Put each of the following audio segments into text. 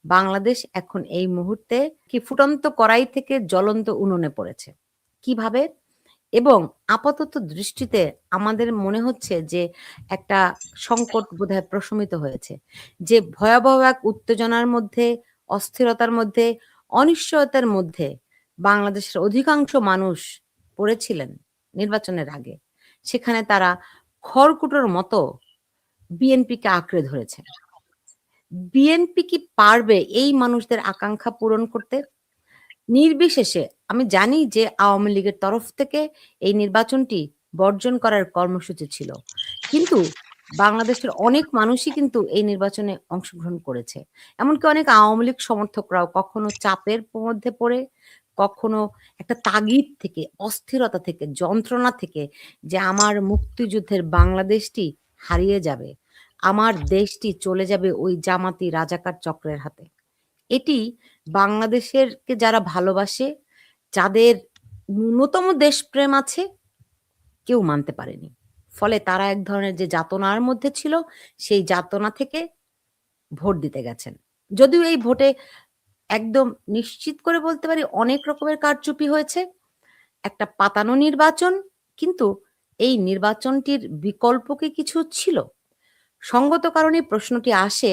বাংলাদেশ এখন এই মুহূর্তে কি ফুটন্ত কড়াই থেকে জ্বলন্ত উনুনে পড়েছে। কিভাবে? এবং আপাতত দৃষ্টিতে আমাদের মনে হচ্ছে যে একটা সংকট বোধহয় প্রশমিত হয়েছে। যে ভয়াবহ এক উত্তেজনার মধ্যে, অস্থিরতার মধ্যে, অনিশ্চয়তার মধ্যে বাংলাদেশের অধিকাংশ মানুষ পড়েছিলেন নির্বাচনের আগে। সেখানে তারা খড়কুটোর মতো বিএনপিকে আঁকড়ে ধরেছে। বিএনপি কি পারবে এই মানুষদের আকাঙ্ক্ষা পূরণ করতে? নির্বিশেষে আমি জানি যে আওয়ামী লীগের তরফ থেকে এই নির্বাচনটি বর্জন করার কর্মসূচি ছিল। কিন্তু বাংলাদেশের অনেক মানুষই কিন্তু এই নির্বাচনে অংশগ্রহণ করেছে। এমনকি অনেক আওয়ামী লীগ সমর্থকরাও কখনো চাপের মধ্যে পড়ে, কখনো একটা তাগিদ থেকে, অস্থিরতা থেকে, যন্ত্রণা থেকে যে আমার মুক্তিযুদ্ধের বাংলাদেশটি হারিয়ে যাবে। আমার দেশটি চলে যাবে ওই জামাতি রাজাকার চক্রের হাতে। এটি বাংলাদেশেরকে যারা ভালোবাসে, যাদের ন্যূনতম দেশপ্রেম আছে, কেউ মানতে পারেনি। ফলে তারা এক ধরনের যে যাতনার মধ্যে ছিল, সেই যাতনা থেকে ভোট দিতে গেছেন। যদিও এই ভোটে একদম নিশ্চিত করে বলতে পারি অনেক রকমের কারচুপি হয়েছে। একটা পাতানো নির্বাচন, কিন্তু এই নির্বাচনটির বিকল্প কি কিছু ছিল? সঙ্গত কারণে প্রশ্নটি আসে,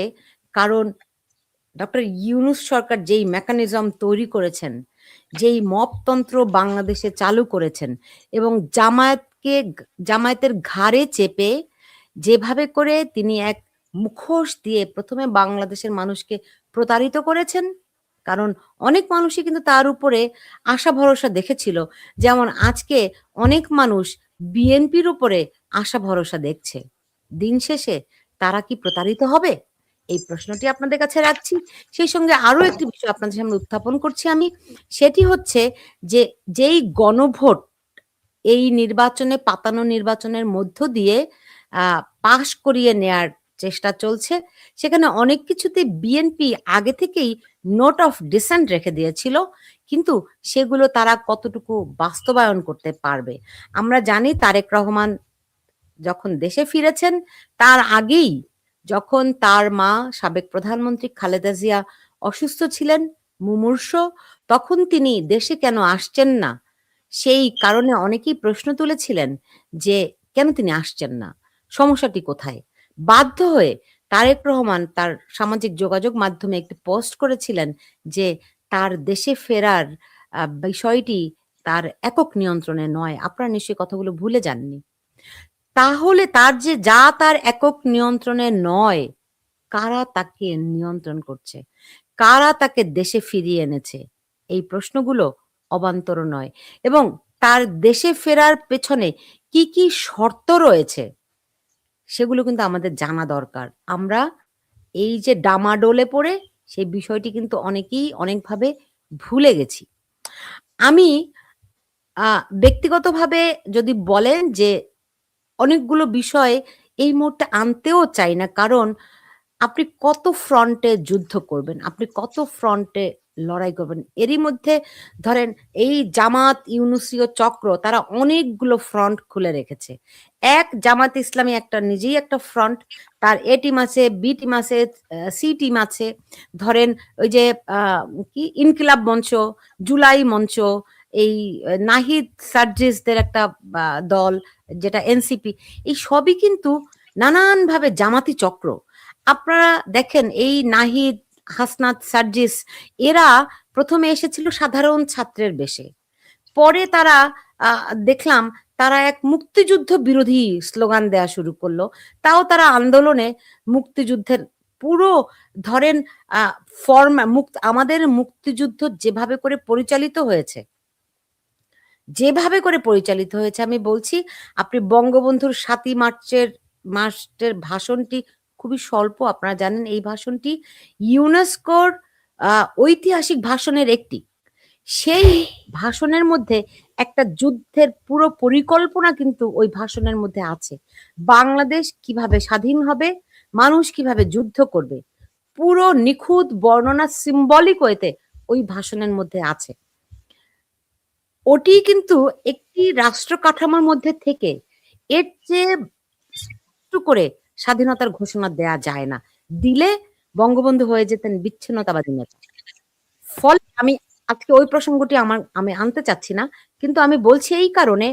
কারণ ডক্টর ইউনূস সরকার যেই মেকানিজম তৈরি করেছেন, যেই মপতন্ত্র বাংলাদেশে চালু করেছেন এবং জামায়াতের ঘাড়ে চেপে যেভাবে করে তিনি এক মুখোশ দিয়ে ১ম এ বাংলাদেশের মানুষকে প্রতারিত করেছেন। কারণ অনেক মানুষই কিন্তু তার উপরে আশা ভরসা দেখেছিল। যেমন আজকে অনেক মানুষ বিএনপির উপরে আশা ভরসা দেখছে। দিন শেষে তারা কি প্রতারিত হবে? এই প্রশ্নটি আপনাদের কাছে রাখছি। সেই সঙ্গে আরো একটি বিষয় আপনাদের সামনে উত্থাপন করছি আমি। সেটি হচ্ছে যে, যেই গণভোট এই নির্বাচনে পাতানো নির্বাচনের মধ্য দিয়ে আ পাস করিয়ে নেয়ার চেষ্টা চলছে। সেখানে অনেক কিছুতে বিএনপি আগে থেকেই নোট অফ ডিসেন্ট রেখে দিয়েছিল। কিন্তু সেগুলো তারা কতটুকু বাস্তবায়ন করতে পারবে? আমরা জানি তারেক রহমান যখন দেশে ফিরেছেন, তার আগেই যখন তার মা সাবেক প্রধানমন্ত্রী খালেদা জিয়া অসুস্থ ছিলেন, মুমূর্ষ, তখন তিনি দেশে কেন আসছেন না? সেই কারণে অনেকেই প্রশ্ন তুলেছিলেন যে, কেন তিনি আসছেন না? সমস্যাটি কোথায়? বাধ্য হয়ে তারেক রহমান তার সামাজিক যোগাযোগ মাধ্যমে একটি পোস্ট করেছিলেন যে, তার দেশে ফেরার বিষয়টি তার একক নিয়ন্ত্রণে নয়। আপনারা নিশ্চয়ই কথাগুলো ভুলে যাননি। তাহলে তার যে তার একক নিয়ন্ত্রণে নয়, কারা তাকে নিয়ন্ত্রণ করছে? কারা তাকে দেশে ফিরিয়ে এনেছে? এই প্রশ্নগুলো অবান্তর নয়। এবং তার দেশে ফেরার পেছনে কি শর্ত রয়েছে? সেগুলো কিন্তু আমাদের জানা দরকার। আমরা এই যে ডামাডোলে পড়ে সেই বিষয়টি কিন্তু অনেকেই অনেকভাবে ভুলে গেছি। আমি আ ব্যক্তিগতভাবে যদি বলেন যে অনেকগুলো বিষয় এই মুহূর্তে আনতেও চাই না। কারণ আপনি কত ফ্রন্টে যুদ্ধ করবেন? আপনি কত ফ্রন্টে লড়াই করবেন? এরই মধ্যে ধরেন এই জামাত ইউনূসীয় চক্র তারা অনেকগুলো ফ্রন্ট খুলে রেখেছে। এক জামাত ইসলামী একটা নিজেই একটা ফ্রন্ট। তার এ টিম আছে, বি টিম আছে, সি টিম আছে। ধরেন ওই যে আ কি ইনকিলাব মঞ্চ, জুলাই মঞ্চ, এই নাহিদ সার্জিসদের একটা দল যেটা এনসিপি, এই সবই কিন্তু নানানভাবে জামাতি চক্র। আপনারা দেখেন এই নাহিদ, হাসনাত, সার্জিস এরা ১ম এ এসেছিল সাধারণ ছাত্রের বেশে। পরে তারা আ দেখলাম তারা এক মুক্তিযুদ্ধ বিরোধী স্লোগান দেয়া শুরু করলো। তাও তারা আন্দোলনে মুক্তিযুদ্ধের পুরো ধরেন আ আমাদের মুক্তিযুদ্ধ যেভাবে করে পরিচালিত হয়েছে, আমি বলছি, আপনি বঙ্গবন্ধুর ৭ই মার্চের ভাষণটি খুবই স্বল্প। আপনারা জানেন এই ভাষণটি ইউনেস্কোর আ ঐতিহাসিক ভাষণের একটি। সেই ভাষণের মধ্যে একটা যুদ্ধের পুরো পরিকল্পনা কিন্তু ওই ভাষণের মধ্যে আছে। বাংলাদেশ কিভাবে স্বাধীন হবে, মানুষ কিভাবে যুদ্ধ করবে। পুরো নিখুঁত বর্ণনা symbolic ওয়েতে ওই ভাষণের মধ্যে আছে। ওটি কিন্তু একটি রাষ্ট্র কাঠামোর মধ্যে থেকে এর চেয়ে স্পষ্ট করে স্বাধীনতার ঘোষণা দেয়া যায় না। দিলে বঙ্গবন্ধু হয়ে যেতেন বিচ্ছিন্নতাবাদী নেতা। ফলে আজকে ওই প্রসঙ্গটি আমি আনতে চাচ্ছি না। কিন্তু আমি বলছি এই কারণে,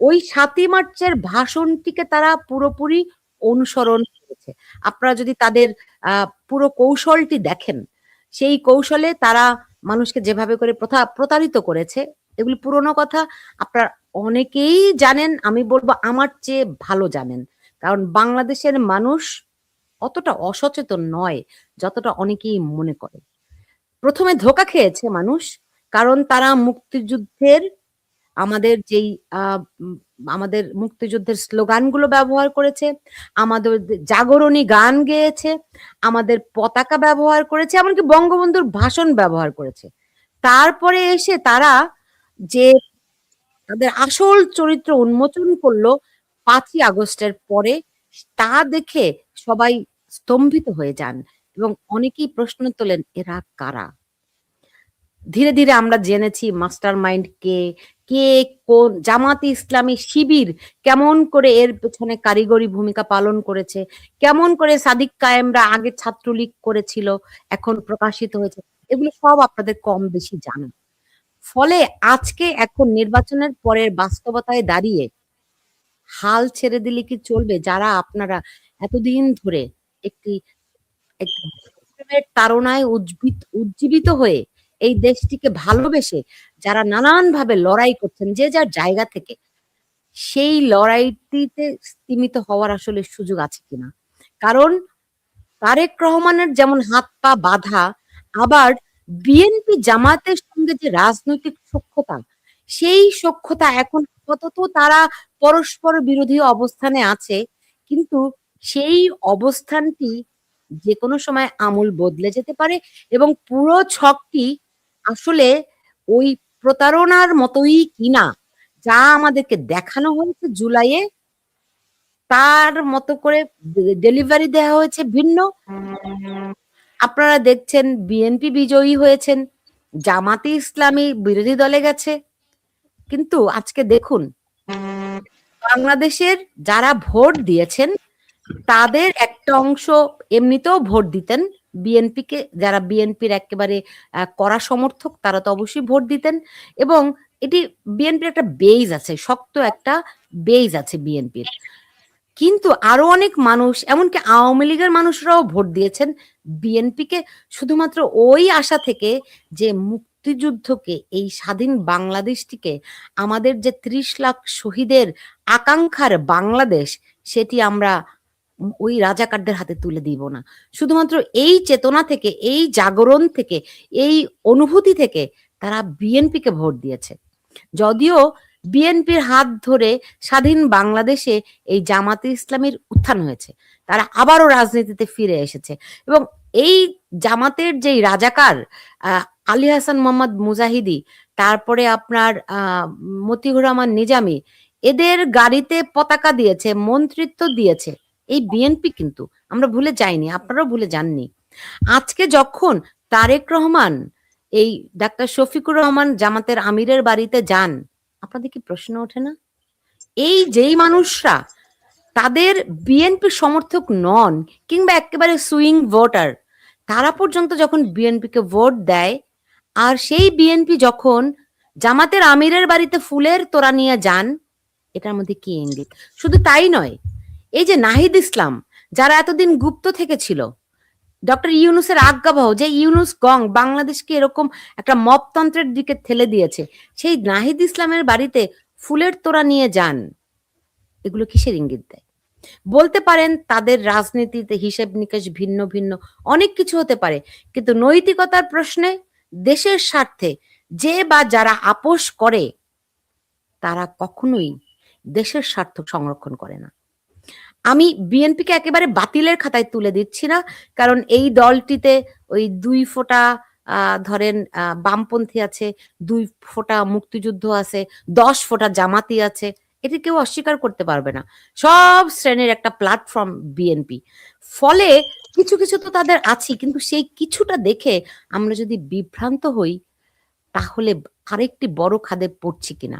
ওই ৭ই মার্চের ভাষণটিকে তারা পুরোপুরি অনুসরণ করেছে। আপনারা যদি তাদের আ পুরো কৌশলটি দেখেন, সেই কৌশলে তারা মানুষকে যেভাবে করে প্রতারিত করেছে, এগুলি পুরোনো কথা আপনারা অনেকেই জানেন। আমি বলব আমার চেয়ে ভালো জানেন। কারণ বাংলাদেশের মানুষ অতটা অসচেতন নয়, যতটা অনেকেই মনে করে। ১ম এ ধোঁকা খেয়েছে মানুষ। কারণ তারা মুক্তিযুদ্ধের আমাদের যেই আ উম আমাদের মুক্তিযুদ্ধের স্লোগানগুলো ব্যবহার করেছে, আমাদের জাগরণী গান গেয়েছে, আমাদের পতাকা ব্যবহার করেছে, এমনকি বঙ্গবন্ধুর ভাষণ ব্যবহার করেছে। তারপরে এসে তারা যে তাদের আসল চরিত্র উন্মোচন করল ৫ই আগস্টের পরে, তা দেখে সবাই স্তম্ভিত হয়ে যান এবং অনেকেই প্রশ্ন তোলেন, এরা কারা? ধীরে, ধীরে আমরা জেনেছি মাস্টার মাইন্ড কে, কে কোন জামাতে ইসলামী শিবির কেমন করে এর পেছনে কারিগরি ভূমিকা পালন করেছে, কেমন করে সাদিক কায়েমরা আগে ছাত্রলীগ করেছিল, এখন প্রকাশিত হয়েছে। এগুলো সব আপনাদের কম বেশি জানা। ফলে আজকে এখন নির্বাচনের পরের বাস্তবতায় দাঁড়িয়ে হাল ছেড়ে দিলে কি চলবে? যারা আপনারা এতদিন ধরে একটি একটি দেশপ্রেমের তাড়নায় উজ্জীবিত হয়ে এই দেশটিকে ভালোবেসে যারা নানানভাবে লড়াই করছেন যে যার জায়গা থেকে, সেই লড়াইটিতে স্তিমিত হওয়ার আসলে সুযোগ আছে কিনা? কারণ তারেক রহমানের যেমন হাত-পা বাঁধা, আবার বিএনপি জামাতের সঙ্গে যে রাজনৈতিক সখ্যতা, সেই সখ্যতা এখন আপাতত তারা পরস্পর বিরোধী অবস্থানে আছে। কিন্তু সেই অবস্থানটি যেকোনো সময় আমূল বদলে যেতে পারে এবং পুরো ছকটি আসলে ওই প্রতারণার মতোই কিনা, যা আমাদেরকে দেখানো হয়েছে জুলাইয়ে, তার মতো করে ডেলিভারি দেয়া হয়েছে ভিন্ন। আপনারা দেখছেন বিএনপি বিজয়ী হয়েছেন, জামাতে ইসলামী বিরোধী দলে গেছে। কিন্তু আজকে দেখুন, বাংলাদেশের যারা ভোট দিয়েছেন, তাদের একটা অংশ এমনিতেও ভোট দিতেন বিএনপিকে। যারা বিএনপির একেবারে কড়া সমর্থক, তারা তো অবশ্যই ভোট দিতেন। এবং এটি বিএনপির একটা বেইজ আছে, শক্ত একটা বেইজ আছে বিএনপির। কিন্তু আরো অনেক মানুষ, এমনকি আওয়ামী লীগের মানুষরাও ভোট দিয়েছেন বিএনপিকে, শুধুমাত্র ওই আশা থেকে যে মুক্তিযুদ্ধকে, এই স্বাধীন বাংলাদেশটিকে, আমাদের যে ৩০ লাখ শহীদের আকাঙ্ক্ষার বাংলাদেশ, সেটি আমরা ওই রাজাকারদের হাতে তুলে দিব না। শুধুমাত্র এই চেতনা থেকে, এই জাগরণ থেকে, এই অনুভূতি থেকে তারা বিএনপিকে ভোট দিয়েছে। যদিও বিএনপির হাত ধরে স্বাধীন বাংলাদেশে এই জামাতে ইসলামীর উত্থান হয়েছে। তারা আবারও রাজনীতিতে ফিরে এসেছে এবং এই জামাতের যেই রাজাকার আ আলী হাসান মোহাম্মদ মুজাহিদি, তারপরে আপনার মতিউর রহমান নিজামী, এদের গাড়িতে পতাকা দিয়েছে, মন্ত্রিত্ব দিয়েছে এই বিএনপি কিন্তু। আমরা ভুলে যাইনি, আপনারাও ভুলে যাননি। আজকে যখন তারেক রহমান এই ডাক্তার শফিকুর রহমান জামাতের আমিরের বাড়িতে যান, আপনাদের কি প্রশ্ন ওঠে না? এই যেই মানুষরা তাদের বিএনপি সমর্থক নন কিংবা একেবারে সুইং ভোটার, তারা পর্যন্ত যখন বিএনপিকে ভোট দেয়, আর সেই বিএনপি যখন জামাতের আমিরের বাড়িতে ফুলের তোড়া নিয়ে যান, এটার মধ্যে কি ইঙ্গিত? শুধু তাই নয়, এই যে নাহিদ ইসলাম, যারা এতদিন গুপ্ত থেকে ছিল, ডক্টর ইউনূসের আজ্ঞাবহ, যে ইউনূস গং বাংলাদেশকে এরকম একটা মপতন্ত্রের দিকে ঠেলে দিয়েছে, সেই নাহিদ ইসলামের বাড়িতে ফুলের তোড়া নিয়ে যান, এগুলো কিসের ইঙ্গিত দেয়? বলতে পারেন তাদের রাজনীতিতে হিসেব নিকেশ ভিন্ন ভিন্ন, অনেক কিছু হতে পারে, কিন্তু নৈতিকতার প্রশ্নে, দেশের স্বার্থে যে বা যারা আপোষ করে, তারা কখনোই দেশের স্বার্থ সংরক্ষণ করে না। আমি বিএনপিকে একেবারে বাতিলের খাতায় তুলে দিচ্ছি না। কারণ এই দলটিতে ওই ২ ফোঁটা ধরেন বামপন্থী আছে, ২ ফোঁটা মুক্তিযুদ্ধ আছে, ১০ ফোঁটা জামাতি আছে। এটি কেউ অস্বীকার করতে পারবে না। সব শ্রেণীর একটা প্ল্যাটফর্ম বিএনপি। ফলে কিছু, কিছু তো তাদের আছেই। কিন্তু সেই কিছুটা দেখে আমরা যদি বিভ্রান্ত হই, তাহলে আরেকটি বড় খাদে পড়ছি কিনা।